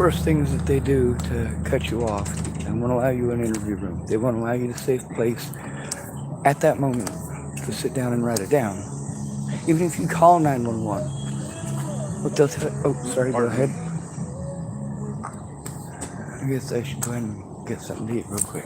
first things that they do to cut you off, they won't allow you an interview room. They won't allow you a safe place at that moment to sit down and write it down. Even if you call 911, what they'll tell. Oh, sorry. Go ahead. I guess I should go ahead and get something to eat real quick.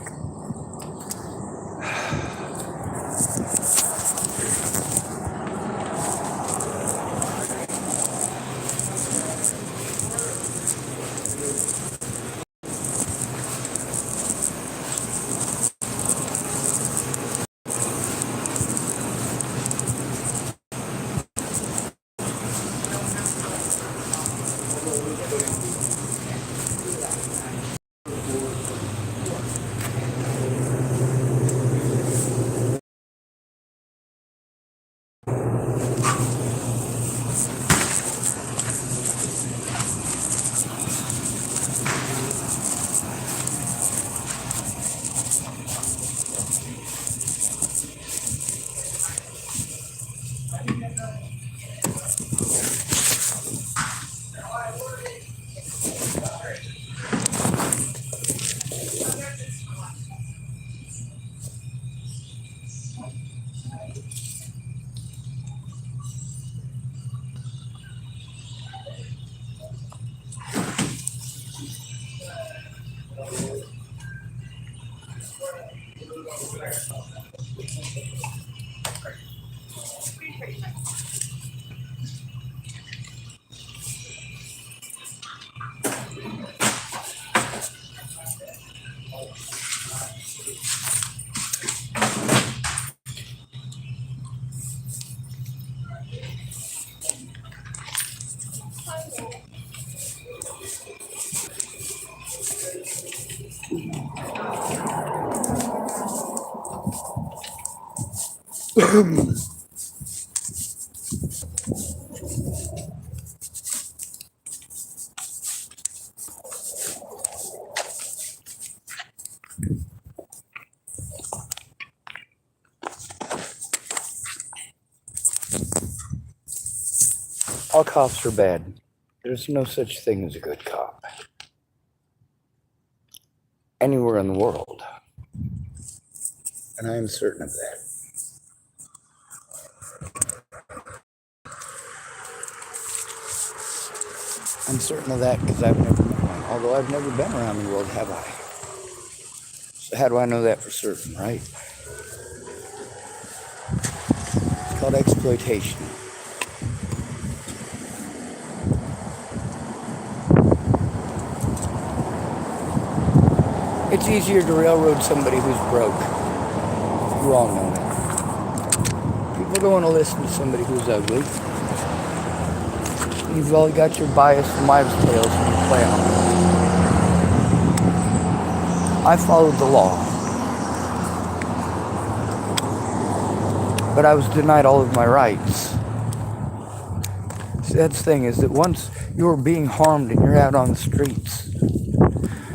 All cops are bad. There's no such thing as a good cop. Anywhere in the world. And I am certain of that. I'm certain of that because I've never met one. Although I've never been around the world, have I? So how do I know that for certain, right? It's called exploitation. It's easier to railroad somebody who's broke. You all know it. People don't want to listen to somebody who's ugly. You've all got your bias and wives' tales and you play on it. I followed the law. But I was denied all of my rights. See, that's the thing is that once you're being harmed and you're out on the streets,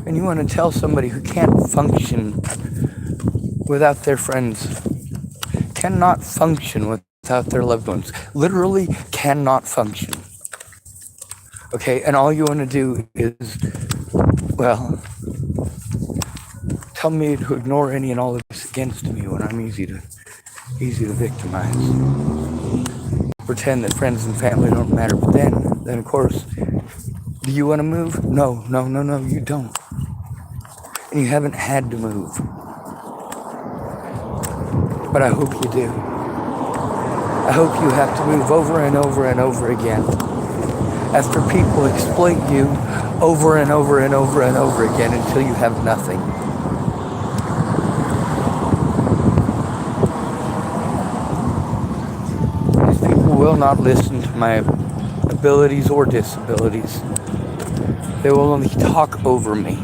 and you want to tell somebody who can't function without their friends, cannot function without their loved ones, literally cannot function. Okay, and all you want to do is, well, tell me to ignore any and all of this against me when I'm easy to victimize. Pretend that friends and family don't matter, but then of course, do you want to move? No, you don't. And you haven't had to move. But I hope you do. I hope you have to move over and over and over again. After people exploit you over and over and over and over again until you have nothing. These people will not listen to my abilities or disabilities. They will only talk over me.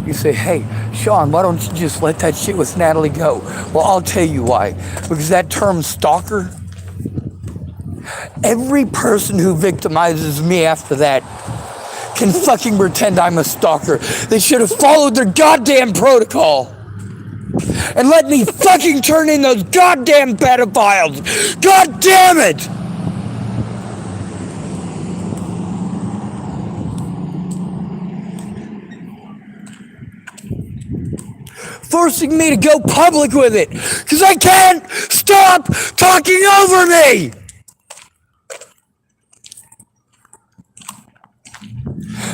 You say, hey, Sean, why don't you just let that shit with Natalie go? Well, I'll tell you why. Because that term stalker, every person who victimizes me after that can fucking pretend I'm a stalker. They should have followed their goddamn protocol and let me fucking turn in those goddamn pedophiles. God damn it! forcing me to go public with it, because I can't stop talking over me.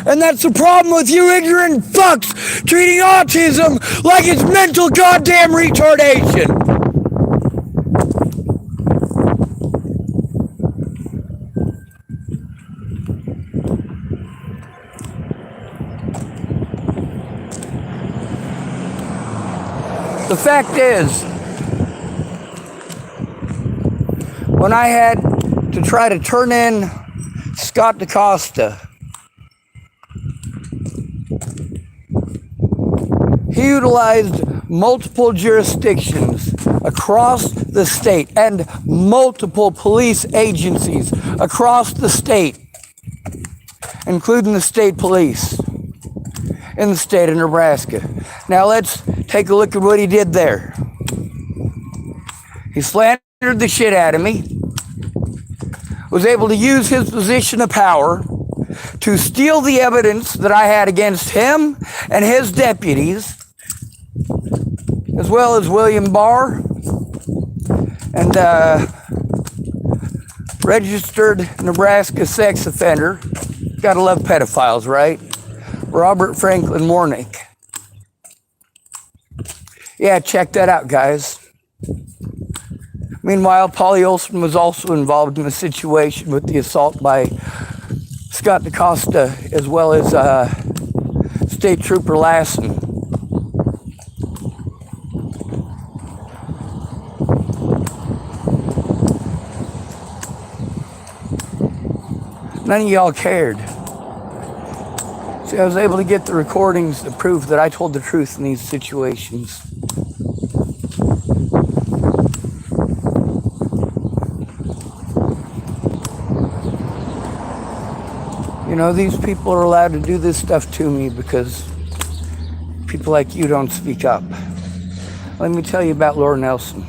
And that's the problem with you ignorant fucks treating autism like it's mental goddamn retardation. The fact is, when I had to try to turn in Scott DaCosta, he utilized multiple jurisdictions across the state and multiple police agencies across the state, including the state police in the state of Nebraska. Now let's take a look at what he did there. He slandered the shit out of me, was able to use his position of power to steal the evidence that I had against him and his deputies, as well as William Barr and registered Nebraska sex offender. Gotta love pedophiles, right? Robert Franklin Warnick. Yeah, check that out, guys. Meanwhile, Polly Olson was also involved in the situation with the assault by Scott DaCosta, as well as State Trooper Lassen. None of y'all cared. See, I was able to get the recordings to prove that I told the truth in these situations. You know, these people are allowed to do this stuff to me because people like you don't speak up. Let me tell you about Laura Nelson.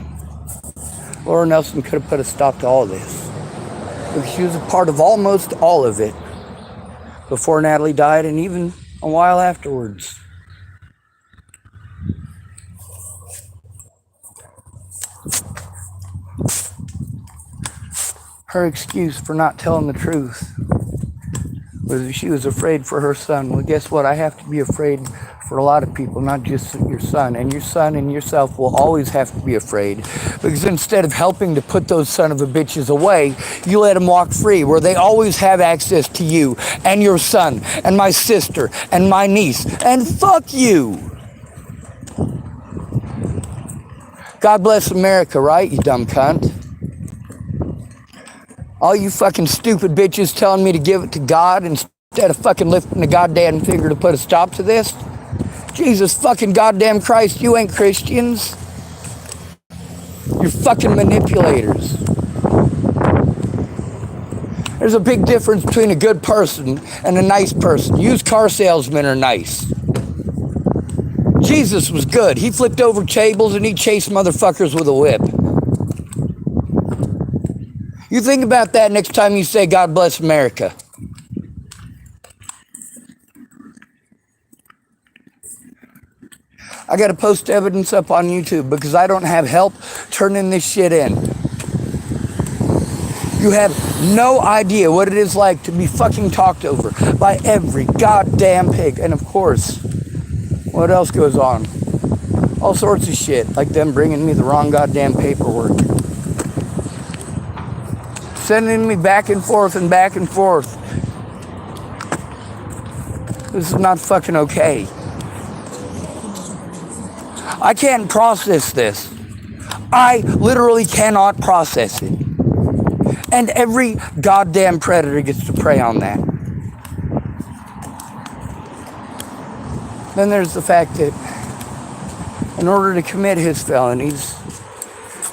Laura Nelson could have put a stop to all this, because she was a part of almost all of it before Natalie died, and even a while afterwards. Her excuse for not telling the truth was that she was afraid for her son. Well, guess what? I have to be afraid for a lot of people, not just your son. And your son and yourself will always have to be afraid, because instead of helping to put those son of a bitches away, you let them walk free, where they always have access to you and your son and my sister and my niece. And fuck you. God bless America, right, you dumb cunt? All you fucking stupid bitches telling me to give it to God instead of fucking lifting the goddamn finger to put a stop to this. Jesus fucking goddamn Christ, you ain't Christians. You're fucking manipulators. There's a big difference between a good person and a nice person. Used car salesmen are nice. Jesus was good. He flipped over tables and he chased motherfuckers with a whip. You think about that next time you say, God bless America. I got to post evidence up on YouTube because I don't have help turning this shit in. You have no idea what it is like to be fucking talked over by every goddamn pig. And of course, what else goes on? All sorts of shit, like them bringing me the wrong goddamn paperwork. Sending me back and forth and back and forth. This is not fucking okay. I can't process this. I literally cannot process it. And every goddamn predator gets to prey on that. Then there's the fact that in order to commit his felonies,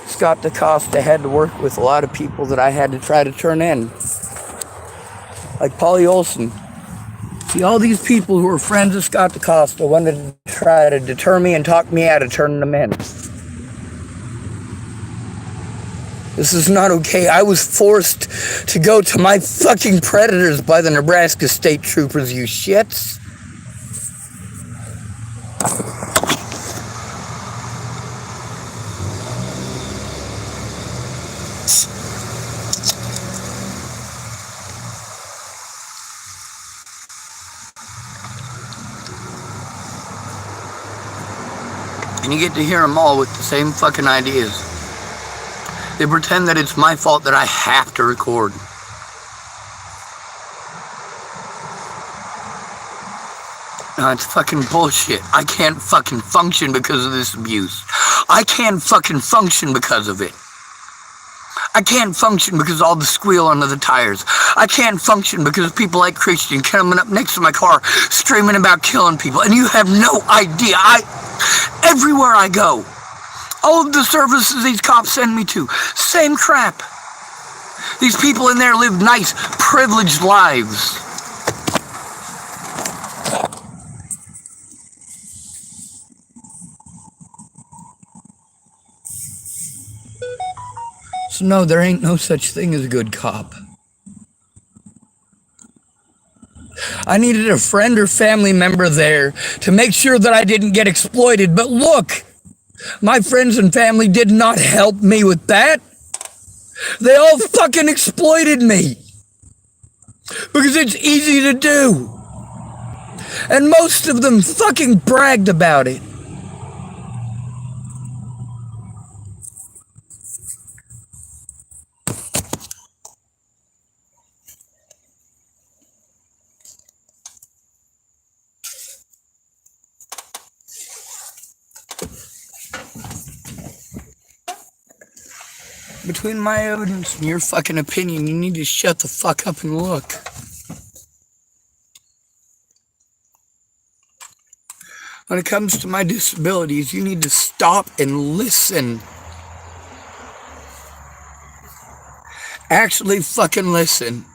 Scott DaCosta had to work with a lot of people that I had to try to turn in. Like Polly Olson. See, all these people who were friends of Scott DaCosta wanted to try to deter me and talk me out of turning them in. This is not okay. I was forced to go to my fucking predators by the Nebraska State Troopers, you shits. And you get to hear them all with the same fucking ideas. They pretend that it's my fault that I have to record. No, it's fucking bullshit. I can't fucking function because of this abuse. I can't fucking function because of it. I can't function because of all the squeal under the tires. I can't function because of people like Christian coming up next to my car screaming about killing people. And you have no idea. Everywhere I go, all of the services these cops send me to, same crap. These people in there live nice, privileged lives. So no, there ain't no such thing as a good cop. I needed a friend or family member there to make sure that I didn't get exploited. But look, my friends and family did not help me with that. They all fucking exploited me. Because it's easy to do. And most of them fucking bragged about it. Between my evidence and your fucking opinion, you need to shut the fuck up and look. When it comes to my disabilities, you need to stop and listen. Actually fucking listen.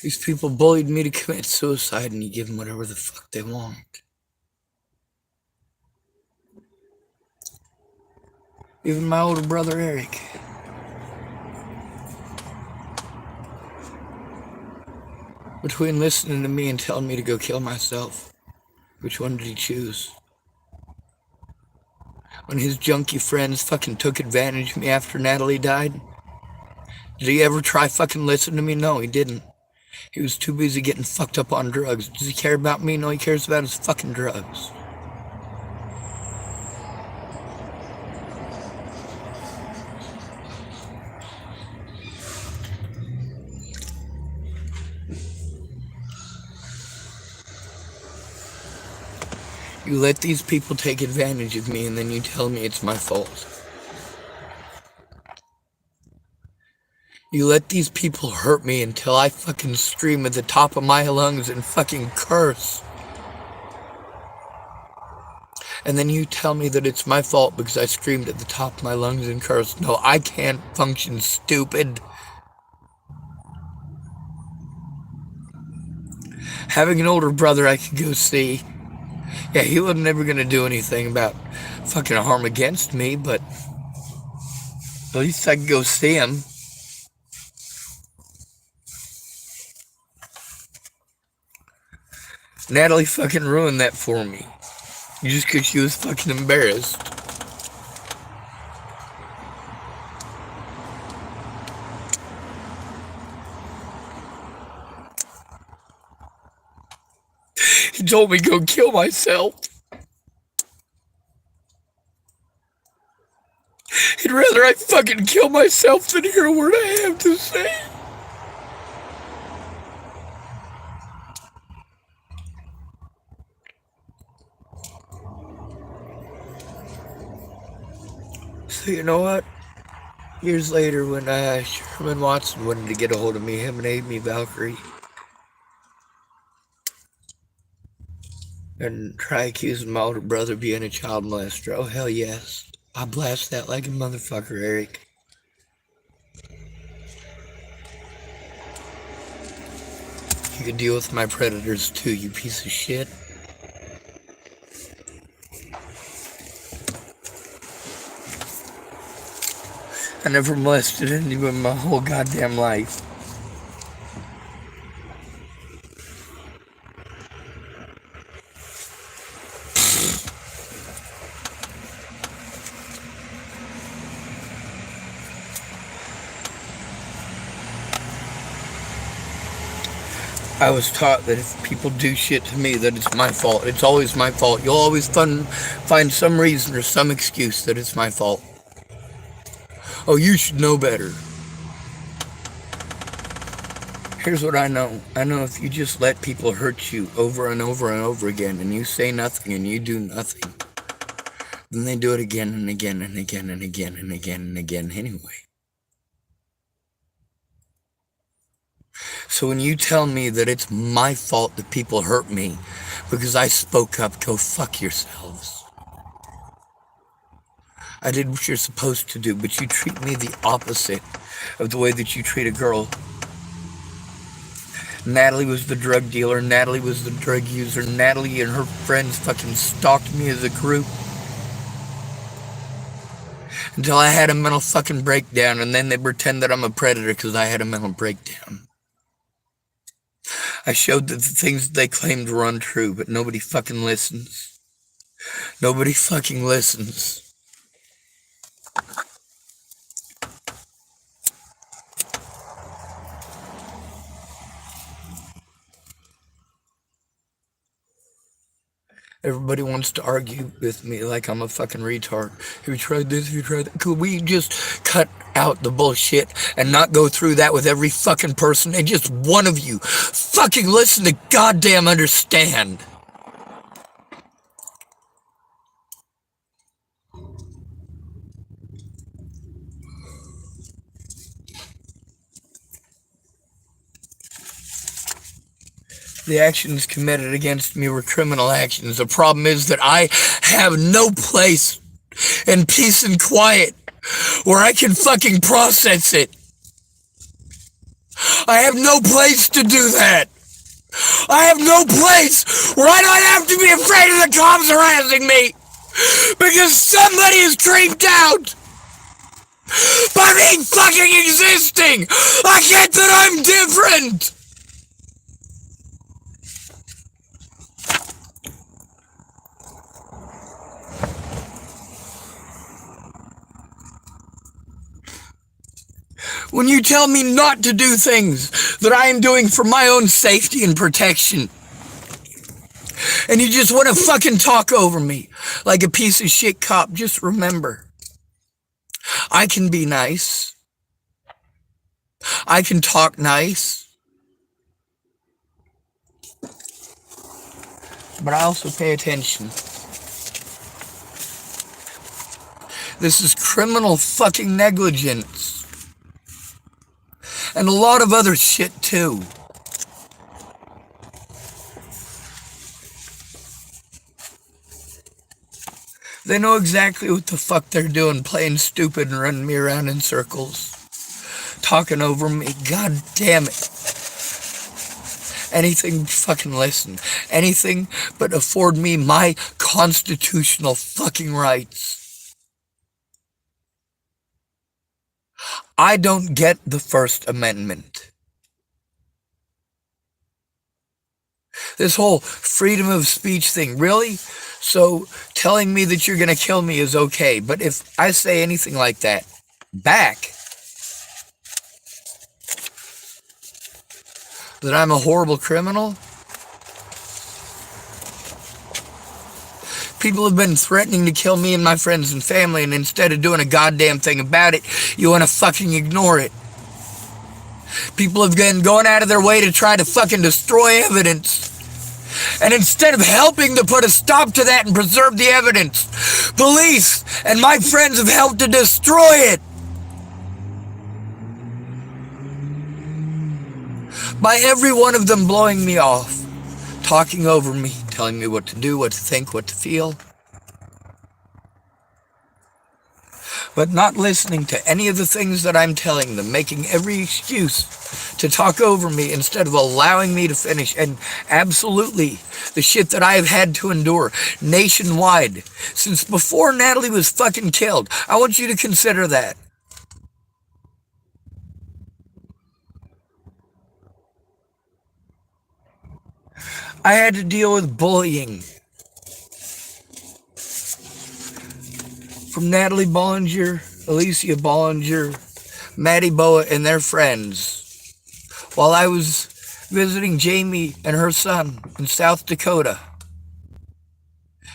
These people bullied me to commit suicide, and you give them whatever the fuck they want. Even my older brother, Eric. Between listening to me and telling me to go kill myself, which one did he choose? When his junkie friends fucking took advantage of me after Natalie died? Did he ever try fucking listen to me? No, he didn't. He was too busy getting fucked up on drugs. Does he care about me? No, he cares about his fucking drugs. You let these people take advantage of me, and then you tell me it's my fault. You let these people hurt me until I fucking scream at the top of my lungs and fucking curse. And then you tell me that it's my fault because I screamed at the top of my lungs and cursed. No, I can't function, stupid. Having an older brother I could go see. Yeah, he was never going to do anything about fucking harm against me, but at least I could go see him. Natalie fucking ruined that for me. Just because she was fucking embarrassed. He told me to go kill myself. He'd rather I fucking kill myself than hear a word I have to say. So you know what? Years later, when Sherman Watson wanted to get a hold of me, him and Amy Valkyrie, and try accusing my older brother of being a child molester, oh hell yes. I blast that like a motherfucker, Eric. You can deal with my predators too, you piece of shit. I never molested anyone my whole goddamn life. I was taught that if people do shit to me, that it's my fault. It's always my fault. You'll always find some reason or some excuse that it's my fault. Oh, you should know better. Here's what I know. I know if you just let people hurt you over and over and over again, and you say nothing and you do nothing, then they do it again and again and again and again and again and again anyway. So when you tell me that it's my fault that people hurt me because I spoke up, go fuck yourselves. I did what you're supposed to do, but you treat me the opposite of the way that you treat a girl. Natalie was the drug dealer. Natalie was the drug user. Natalie and her friends fucking stalked me as a group until I had a mental fucking breakdown, and then they pretend that I'm a predator because I had a mental breakdown. I showed that the things they claimed were untrue, but nobody fucking listens. Nobody fucking listens. Everybody wants to argue with me like I'm a fucking retard. Have you tried this? Have you tried that? Could we just cut out the bullshit and not go through that with every fucking person and just one of you fucking listen to goddamn understand? The actions committed against me were criminal actions. The problem is that I have no place in peace and quiet where I can fucking process it. I have no place to do that. I have no place where I don't have to be afraid of the cops harassing me because somebody is creeped out by me fucking existing. I get that I'm different. When you tell me not to do things that I am doing for my own safety and protection, and you just want to fucking talk over me like a piece of shit cop, just remember, I can be nice. I can talk nice. But I also pay attention. This is criminal fucking negligence. And a lot of other shit too. They know exactly what the fuck they're doing, playing stupid and running me around in circles. Talking over me, god damn it. Anything but fucking listen. Anything but afford me my constitutional fucking rights. I don't get the First Amendment. This whole freedom of speech thing, really? So telling me that you're going to kill me is okay, but if I say anything like that back, that I'm a horrible criminal? People have been threatening to kill me and my friends and family, and instead of doing a goddamn thing about it, you want to fucking ignore it. People have been going out of their way to try to fucking destroy evidence. And instead of helping to put a stop to that and preserve the evidence, police and my friends have helped to destroy it. By every one of them blowing me off, talking over me, telling me what to do, what to think, what to feel. But not listening to any of the things that I'm telling them, making every excuse to talk over me instead of allowing me to finish. And absolutely, the shit that I've had to endure nationwide since before Natalie was fucking killed. I want you to consider that. I had to deal with bullying from Natalie Bollinger, Alicia Bollinger, Maddie Boa, and their friends while I was visiting Jamie and her son in South Dakota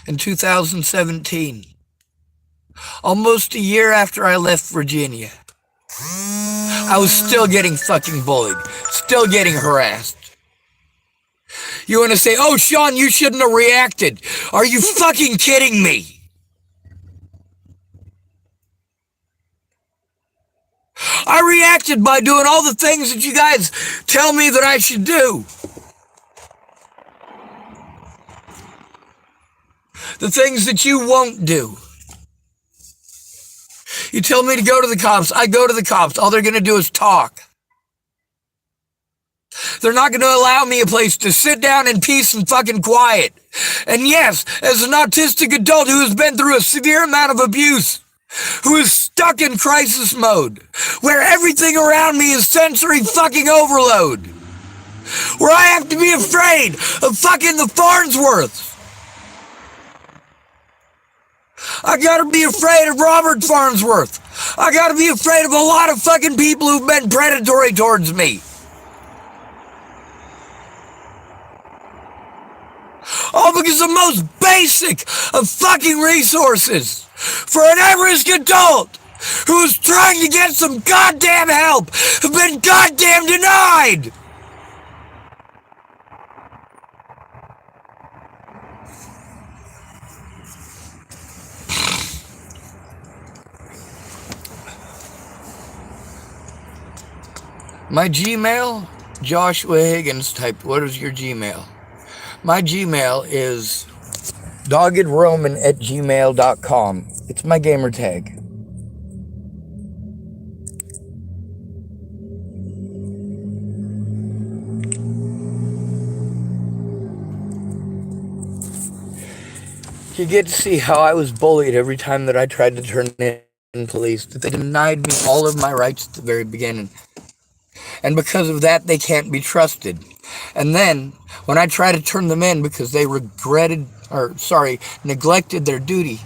in 2017. Almost a year after I left Virginia, I was still getting fucking bullied, still getting harassed. You want to say, oh, Sean, you shouldn't have reacted. Are you fucking kidding me? I reacted by doing all the things that you guys tell me that I should do. The things that you won't do. You tell me to go to the cops, I go to the cops. All they're going to do is talk. They're not going to allow me a place to sit down in peace and fucking quiet. And yes, as an autistic adult who has been through a severe amount of abuse, who is stuck in crisis mode, where everything around me is sensory fucking overload, where I have to be afraid of fucking the Farnsworths. I gotta be afraid of Robert Farnsworth. I gotta be afraid of a lot of fucking people who've been predatory towards me. All because the most basic of fucking resources for an at-risk adult who is trying to get some goddamn help have been goddamn denied. My Gmail, Joshua Higgins typed, what is your Gmail? My Gmail is doggedroman@gmail.com. It's my gamer tag. You get to see how I was bullied every time that I tried to turn in police. That they denied me all of my rights at the very beginning. And because of that, they can't be trusted. And then, when I try to turn them in because they neglected their duty,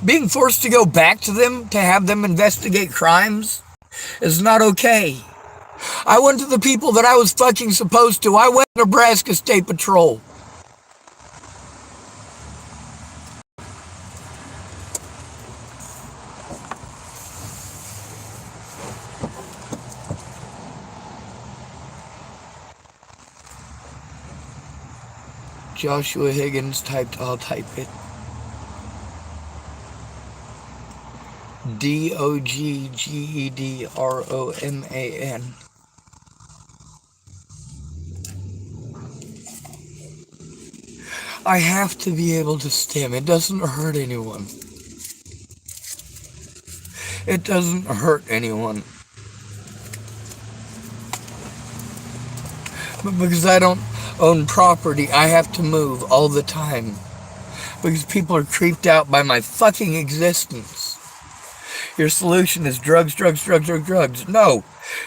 being forced to go back to them to have them investigate crimes is not okay. I went to the people that I was fucking supposed to. I went to Nebraska State Patrol. Joshua Higgins typed, I'll type it. DOGGEDROMAN. I have to be able to stim. It doesn't hurt anyone. It doesn't hurt anyone. But because I don't own property, I have to move all the time. Because people are creeped out by my fucking existence. Your solution is drugs, drugs, drugs, drugs, drugs. No.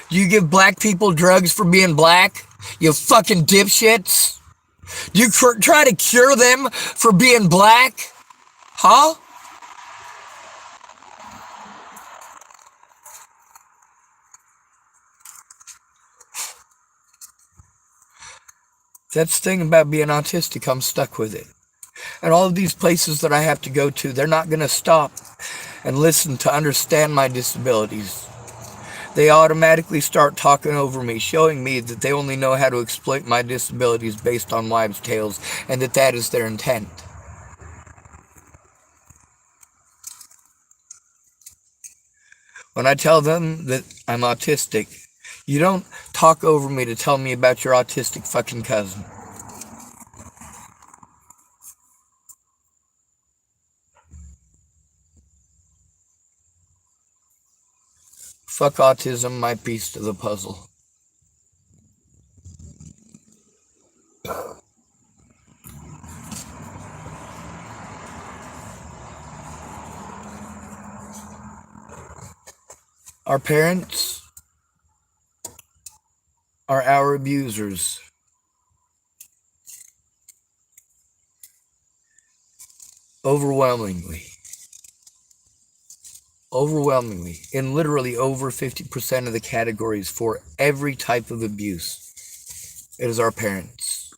Do you give black people drugs for being black? You fucking dipshits? Do you try to cure them for being black? Huh? That's the thing about being autistic, I'm stuck with it. And all of these places that I have to go to, they're not going to stop and listen to understand my disabilities. They automatically start talking over me, showing me that they only know how to exploit my disabilities based on wives' tales, and that that is their intent. When I tell them that I'm autistic, you don't talk over me to tell me about your autistic fucking cousin. Fuck autism, my piece to the puzzle. Our parents are our abusers. overwhelmingly, in literally over 50% of the categories for every type of abuse, it is our parents.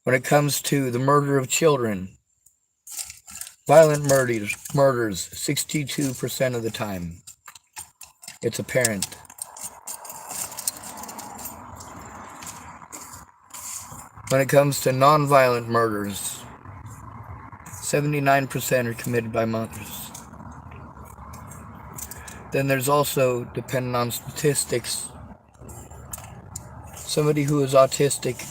When it comes to the murder of children, violent murders 62% of the time, it's a parent. When it comes to non-violent murders, 79% are committed by mothers. Then there's also, depending on statistics, somebody who is autistic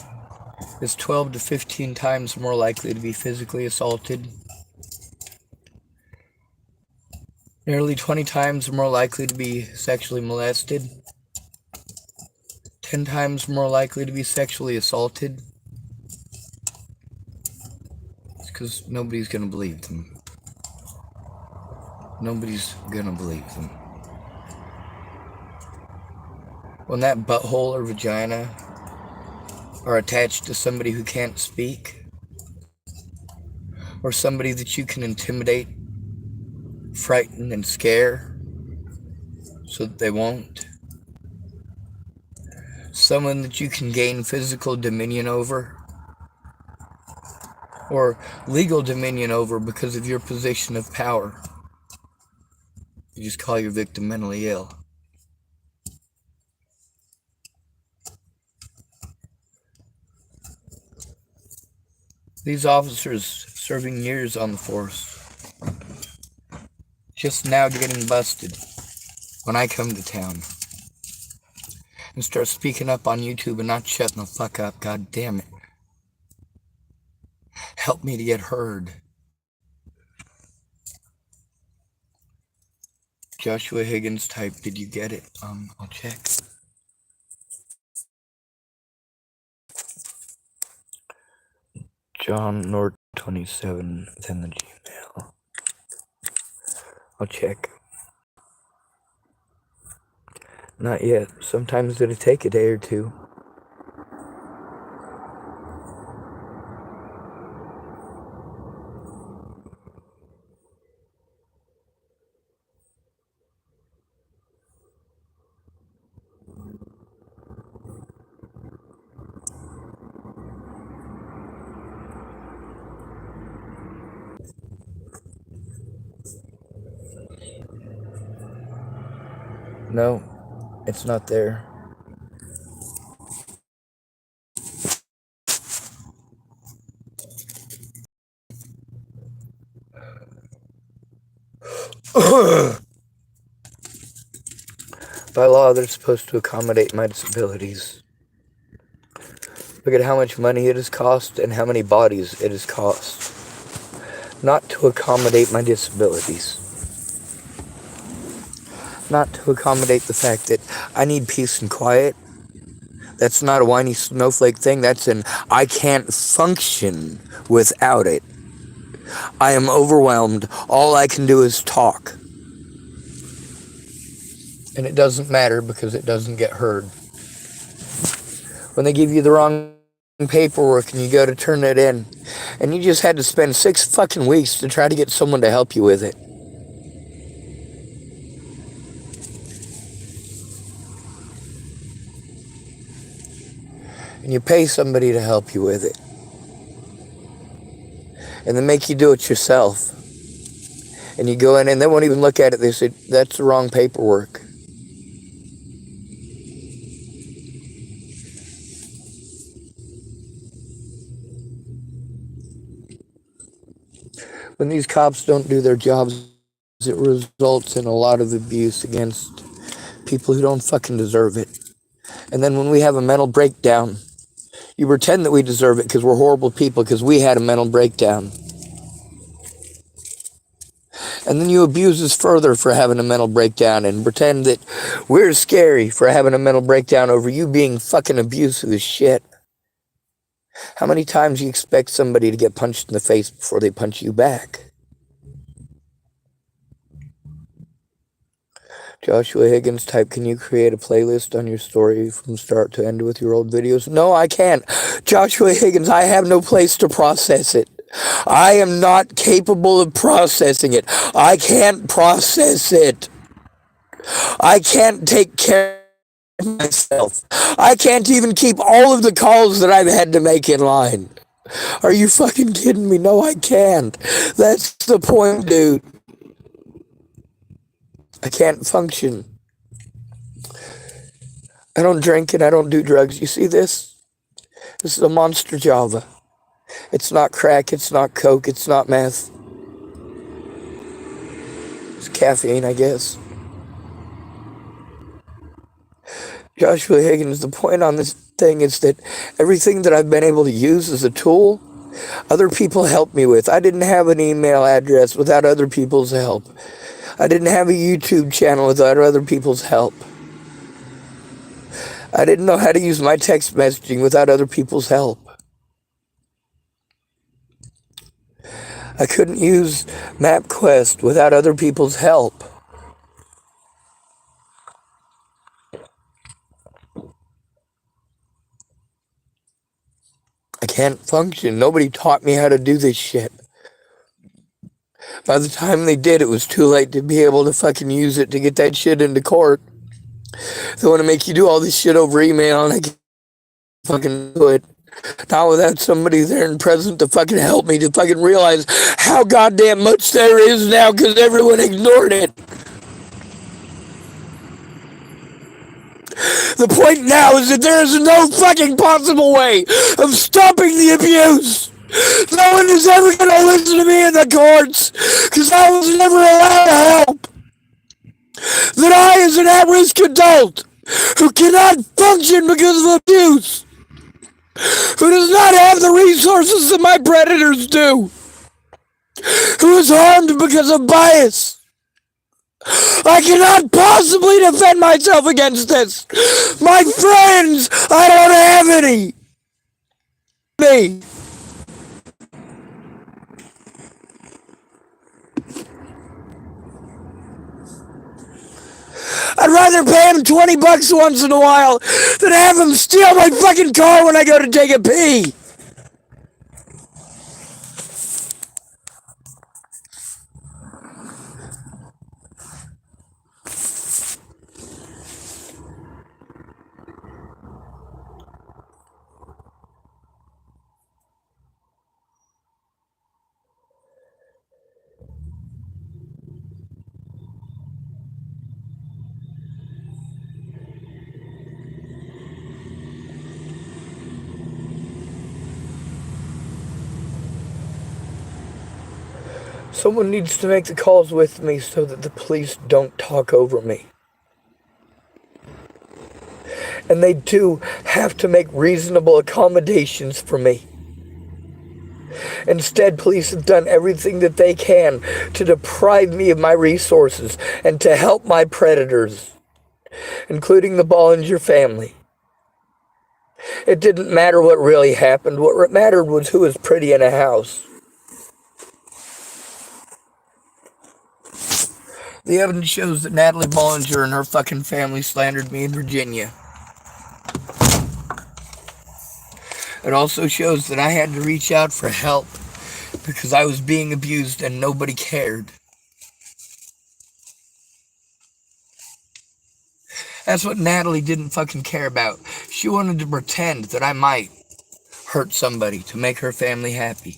is 12 to 15 times more likely to be physically assaulted, nearly 20 times more likely to be sexually molested, 10 times more likely to be sexually assaulted. It's because nobody's gonna believe them. Nobody's gonna believe them. When that butthole or vagina are attached to somebody who can't speak, or somebody that you can intimidate, frighten, and scare so that they won't, someone that you can gain physical dominion over, or legal dominion over because of your position of power, you just call your victim mentally ill. These officers serving years on the force, just now getting busted when I come to town and start speaking up on YouTube and not shutting the fuck up. God damn it. Help me to get heard. Joshua Higgins type, did you get it? I'll check. John Nord 27, then the Gmail. I'll check. Not yet. Sometimes it'll take a day or two. No, it's not there. By law, they're supposed to accommodate my disabilities. Look at how much money it has cost and how many bodies it has cost. Not to accommodate my disabilities. Not to accommodate the fact that I need peace and quiet. That's not a whiny snowflake thing. That's an I can't function without it. I am overwhelmed. All I can do is talk. And it doesn't matter because it doesn't get heard. When they give you the wrong paperwork and you go to turn it in, and you just had to spend 6 fucking weeks to try to get someone to help you with it. And you pay somebody to help you with it. And they make you do it yourself. And you go in and they won't even look at it. They say, that's the wrong paperwork. When these cops don't do their jobs, it results in a lot of abuse against people who don't fucking deserve it. And then when we have a mental breakdown, you pretend that we deserve it because we're horrible people because we had a mental breakdown. And then you abuse us further for having a mental breakdown and pretend that we're scary for having a mental breakdown over you being fucking abusive as shit. How many times do you expect somebody to get punched in the face before they punch you back? Joshua Higgins type, can you create a playlist on your story from start to end with your old videos? No, I can't. Joshua Higgins, I have no place to process it. I am not capable of processing it. I can't process it. I can't take care of myself. I can't even keep all of the calls that I've had to make in line. Are you fucking kidding me? No, I can't. That's the point, dude. I can't function. I don't drink and I don't do drugs. You see this? This is a Monster Java. It's not crack, it's not coke, it's not meth. It's caffeine, I guess. Joshua Higgins, the point on this thing is that everything that I've been able to use as a tool, other people helped me with. I didn't have an email address without other people's help. I didn't have a YouTube channel without other people's help. I didn't know how to use my text messaging without other people's help. I couldn't use MapQuest without other people's help. I can't function. Nobody taught me how to do this shit. By the time they did, it was too late to be able to fucking use it to get that shit into court. They want to make you do all this shit over email, and I can't fucking do it. Not without somebody there and present to fucking help me to fucking realize how goddamn much there is now because everyone ignored it. The point now is that there is no fucking possible way of stopping the abuse. No one is ever going to listen to me in the courts because I was never allowed to help. That I, as an at-risk adult who cannot function because of abuse, who does not have the resources that my predators do, who is harmed because of bias, I cannot possibly defend myself against this. My friends, I don't have any. Me. I'd rather pay him $20 once in a while than have him steal my fucking car when I go to take a pee. Someone needs to make the calls with me so that the police don't talk over me. And they do have to make reasonable accommodations for me. Instead, police have done everything that they can to deprive me of my resources and to help my predators, including the Bollinger family. It didn't matter what really happened. What mattered was who was pretty in a house. The evidence shows that Natalie Bollinger and her fucking family slandered me in Virginia. It also shows that I had to reach out for help because I was being abused and nobody cared. That's what Natalie didn't fucking care about. She wanted to pretend that I might hurt somebody to make her family happy.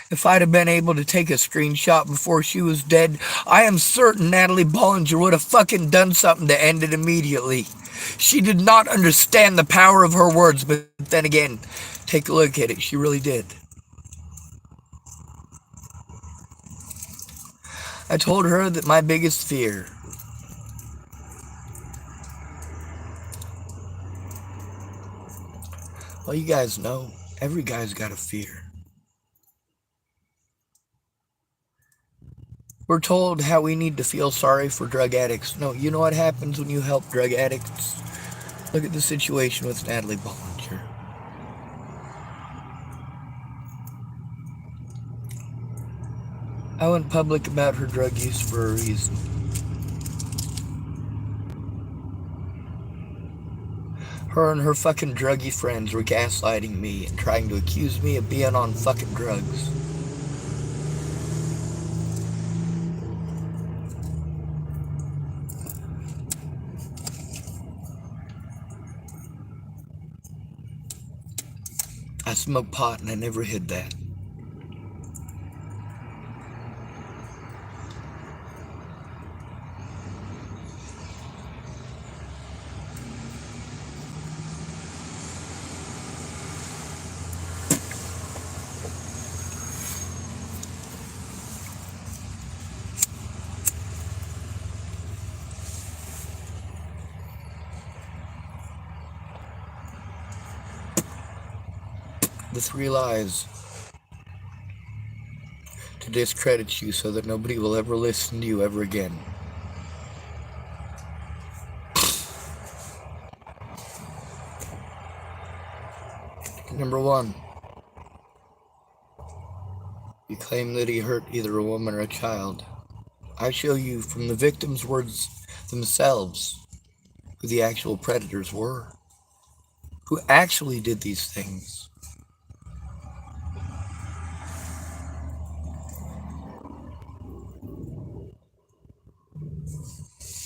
If I'd have been able to take a screenshot before she was dead, I am certain Natalie Bollinger would have fucking done something to end it immediately. She did not understand the power of her words, but then again, take a look at it, she really did. I told her that my biggest fear well, you guys know, every guy's got a fear. We're told how we need to feel sorry for drug addicts. No, you know what happens when you help drug addicts? Look at the situation with Natalie Bollinger. I went public about her drug use for a reason. Her and her fucking druggy friends were gaslighting me and trying to accuse me of being on fucking drugs. I smoked pot and I never hid that. The three lies to discredit you so that nobody will ever listen to you ever again. Number one, you claim that he hurt either a woman or a child. I show you from the victims' words themselves who the actual predators were, who actually did these things.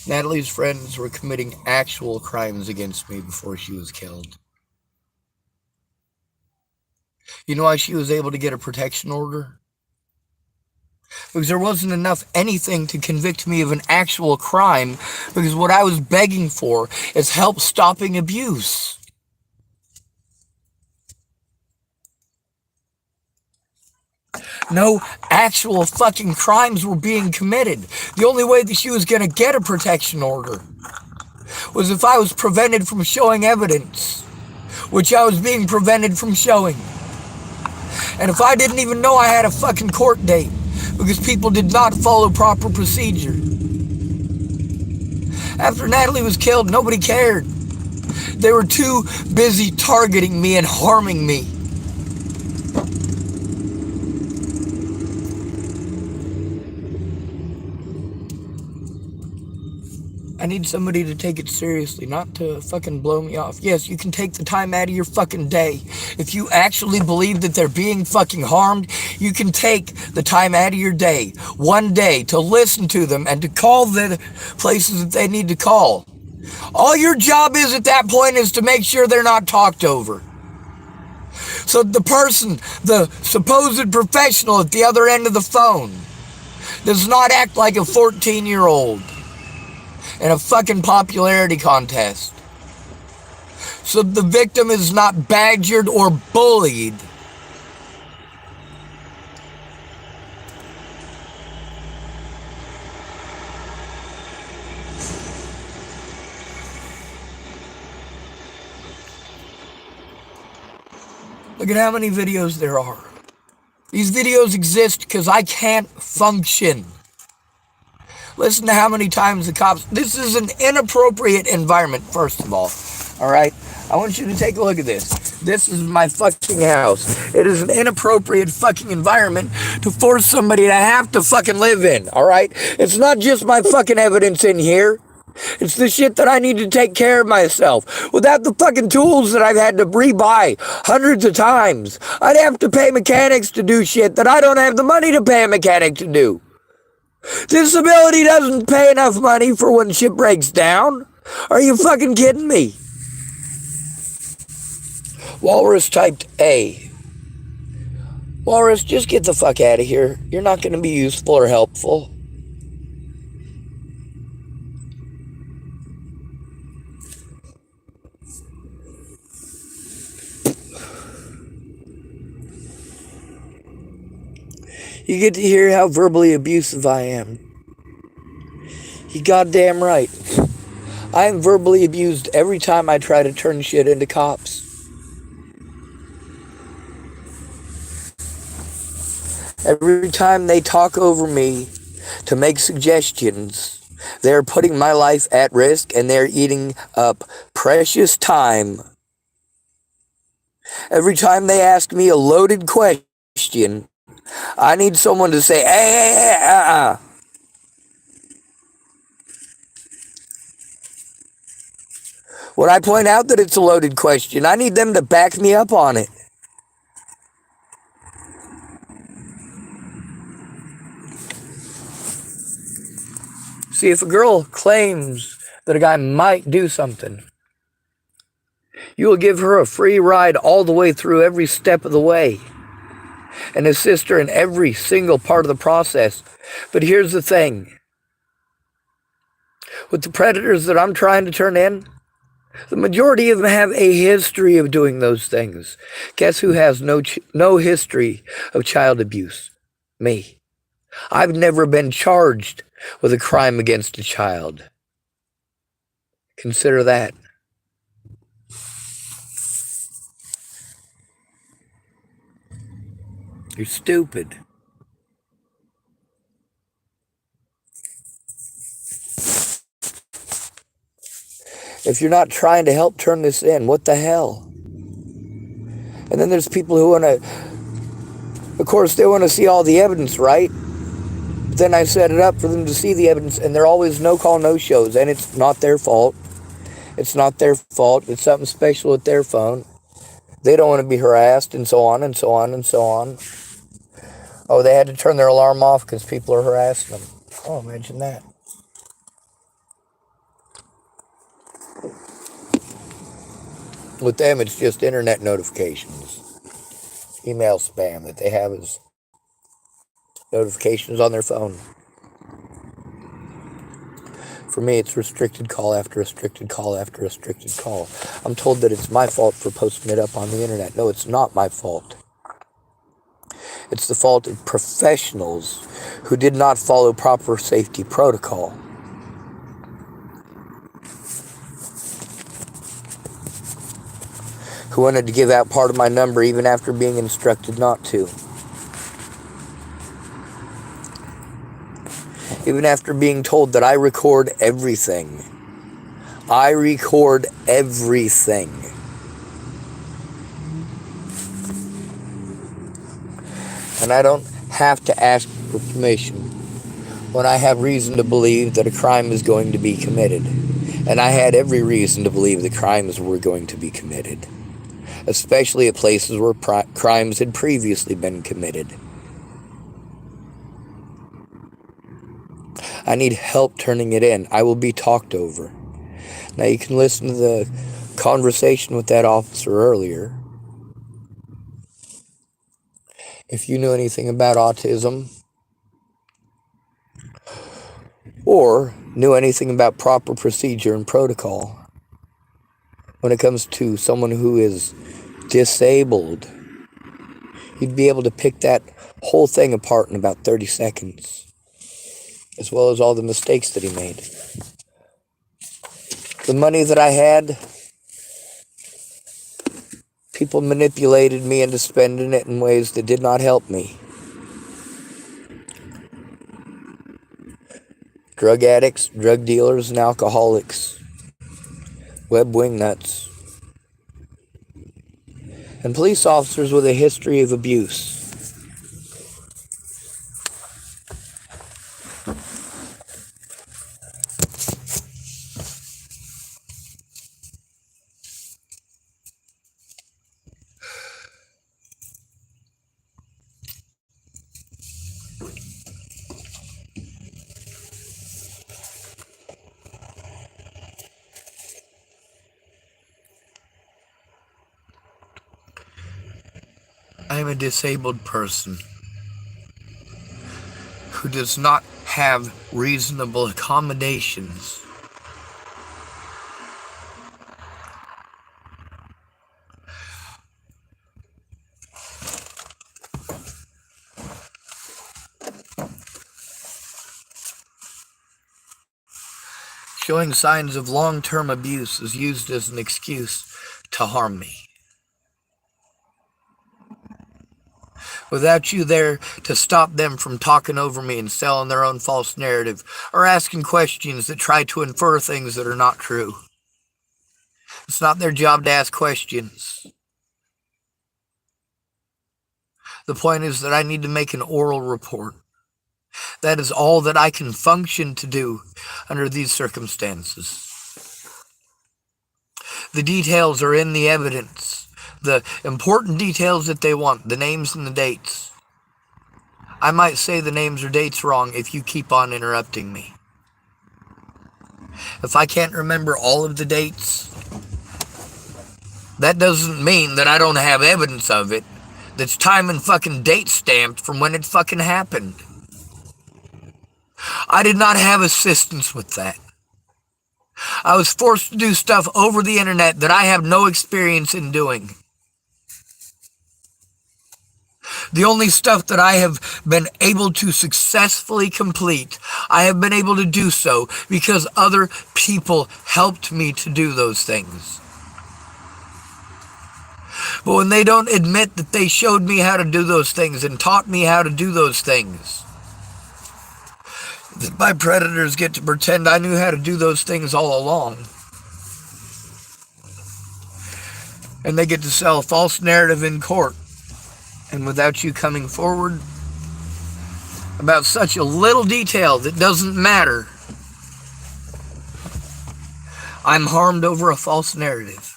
Natalie's friends were committing actual crimes against me before she was killed. You know why she was able to get a protection order? Because there wasn't enough anything to convict me of an actual crime, because what I was begging for is help stopping abuse. No actual fucking crimes were being committed. The only way that she was going to get a protection order was if I was prevented from showing evidence, which I was being prevented from showing. And if I didn't even know I had a fucking court date, because people did not follow proper procedure. After Natalie was killed, nobody cared. They were too busy targeting me and harming me. I need somebody to take it seriously, not to fucking blow me off. Yes, you can take the time out of your fucking day. If you actually believe that they're being fucking harmed, you can take the time out of your day, one day, to listen to them and to call the places that they need to call. All your job is at that point is to make sure they're not talked over. So the person, the supposed professional at the other end of the phone, does not act like a 14-year-old in a fucking popularity contest. So the victim is not badgered or bullied. Look at how many videos there are. These videos exist because I can't function. Listen to how many times the cops... This is an inappropriate environment, first of all right? I want you to take a look at this. This is my fucking house. It is an inappropriate fucking environment to force somebody to have to fucking live in, all right? It's not just my fucking evidence in here. It's the shit that I need to take care of myself. Without the fucking tools that I've had to rebuy hundreds of times, I'd have to pay mechanics to do shit that I don't have the money to pay a mechanic to do. Disability doesn't pay enough money for when shit breaks down. Are you fucking kidding me? Walrus typed A. Walrus, just get the fuck out of here. You're not going to be useful or helpful. You get to hear how verbally abusive I am. You goddamn right. I am verbally abused every time I try to turn shit into cops. Every time they talk over me to make suggestions, they're putting my life at risk and they're eating up precious time. Every time they ask me a loaded question, I need someone to say, hey, When I point out that it's a loaded question, I need them to back me up on it. See, if a girl claims that a guy might do something, you will give her a free ride all the way through every step of the way and assist her in every single part of the process. But here's the thing. With the predators that I'm trying to turn in, the majority of them have a history of doing those things. Guess who has no history of child abuse? Me. I've never been charged with a crime against a child. Consider that. You're stupid. If you're not trying to help turn this in, what the hell? And then there's people who want to, of course, they want to see all the evidence, right? But then I set it up for them to see the evidence, and they're always no-call, no-shows, and it's not their fault. It's not their fault. It's something special with their phone. They don't want to be harassed, and so on, and so on, and so on. Oh, they had to turn their alarm off because people are harassing them. Oh, imagine that. With them, it's just internet notifications. Email spam that they have as notifications on their phone. For me, it's restricted call after restricted call after restricted call. I'm told that it's my fault for posting it up on the internet. No, it's not my fault. It's the fault of professionals who did not follow proper safety protocol. Who wanted to give out part of my number even after being instructed not to. Even after being told that I record everything. I record everything. And I don't have to ask for permission when I have reason to believe that a crime is going to be committed. And I had every reason to believe that crimes were going to be committed. Especially at places where crimes had previously been committed. I need help turning it in. I will be talked over. Now you can listen to the conversation with that officer earlier. If you knew anything about autism, or knew anything about proper procedure and protocol, when it comes to someone who is disabled, you'd be able to pick that whole thing apart in about 30 seconds, as well as all the mistakes that he made. The money that I had, people manipulated me into spending it in ways that did not help me. Drug addicts, drug dealers, and alcoholics. Web wingnuts. And police officers with a history of abuse. I'm a disabled person who does not have reasonable accommodations. Showing signs of long-term abuse is used as an excuse to harm me. Without you there to stop them from talking over me and selling their own false narrative, or asking questions that try to infer things that are not true. It's not their job to ask questions. The point is that I need to make an oral report. That is all that I can function to do under these circumstances. The details are in the evidence. The important details that they want, the names and the dates. I might say the names or dates wrong if you keep on interrupting me. If I can't remember all of the dates, that doesn't mean that I don't have evidence of it that's time and fucking date stamped from when it fucking happened. I did not have assistance with that. I was forced to do stuff over the internet that I have no experience in doing. The only stuff that I have been able to successfully complete, I have been able to do so because other people helped me to do those things. But when they don't admit that they showed me how to do those things and taught me how to do those things, my predators get to pretend I knew how to do those things all along. And they get to sell a false narrative in court. And without you coming forward about such a little detail that doesn't matter, I'm harmed over a false narrative.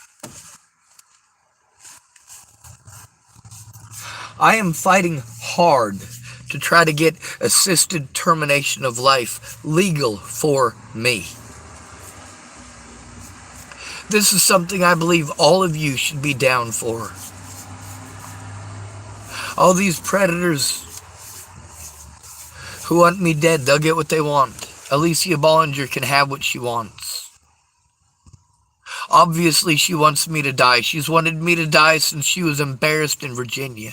I am fighting hard to try to get assisted termination of life legal for me. This is something I believe all of you should be down for. All these predators who want me dead, they'll get what they want. Alicia Bollinger can have what she wants. Obviously, she wants me to die. She's wanted me to die since she was embarrassed in Virginia.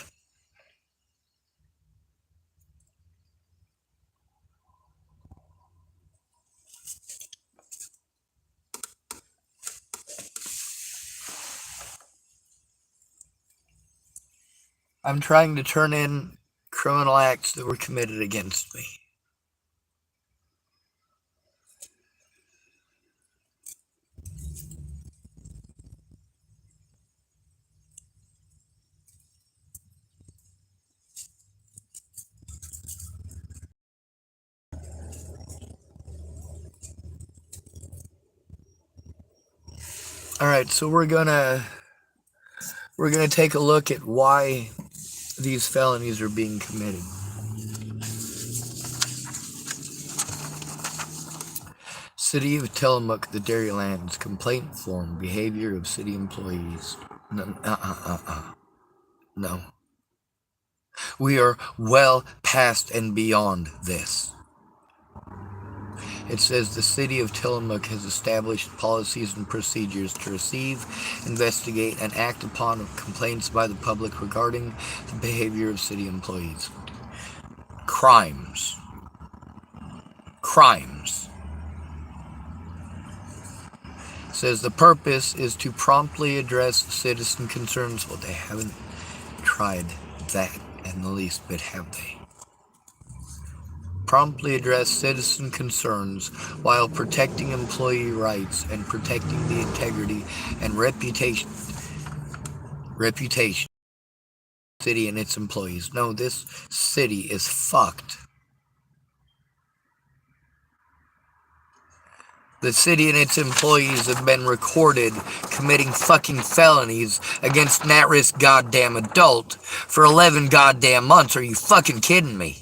I'm trying to turn in criminal acts that were committed against me. Alright, so we're gonna take a look at why these felonies are being committed. City of Tillamook, the Dairylands, complaint form, behavior of city employees. No. We are well past and beyond this. It says the City of Tillamook has established policies and procedures to receive, investigate, and act upon complaints by the public regarding the behavior of city employees. Crimes. It says the purpose is to promptly address citizen concerns. Well, they haven't tried that in the least bit, have they? Promptly address citizen concerns while protecting employee rights and protecting the integrity and reputation of the city and its employees. No, this city is fucked. The city and its employees have been recorded committing fucking felonies against an at-risk goddamn adult for 11 goddamn months. Are you fucking kidding me?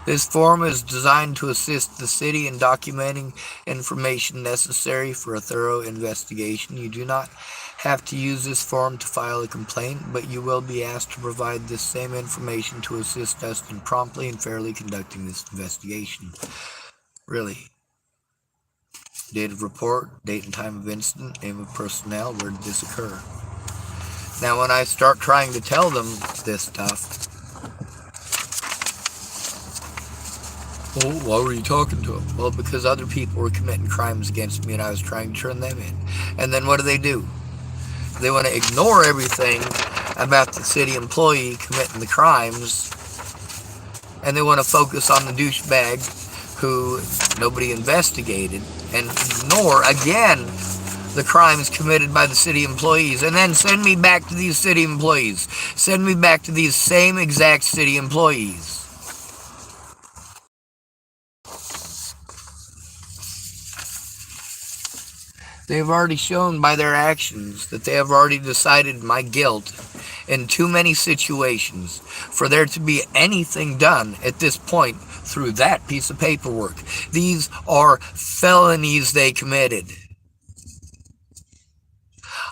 This form is designed to assist the city in documenting information necessary for a thorough investigation. You do not have to use this form to file a complaint, but you will be asked to provide this same information to assist us in promptly and fairly conducting this investigation. Really. Date of report, date and time of incident, name of personnel, where did this occur? Now, when I start trying to tell them this stuff, well, why were you talking to them? Well, because other people were committing crimes against me and I was trying to turn them in. And then what do? They want to ignore everything about the city employee committing the crimes, and they want to focus on the douchebag who nobody investigated and ignore, again, the crimes committed by the city employees, and then send me back to these city employees. Send me back to these same exact city employees. They have already shown by their actions that they have already decided my guilt in too many situations for there to be anything done at this point through that piece of paperwork. These are felonies they committed.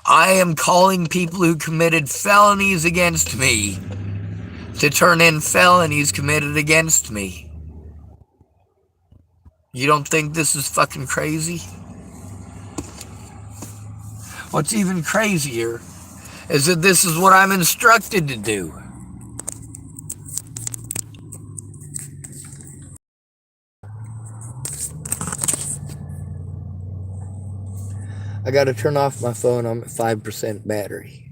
I am calling people who committed felonies against me to turn in felonies committed against me. You don't think this is fucking crazy? What's even crazier is that this is what I'm instructed to do. I gotta turn off my phone. I'm at 5% battery.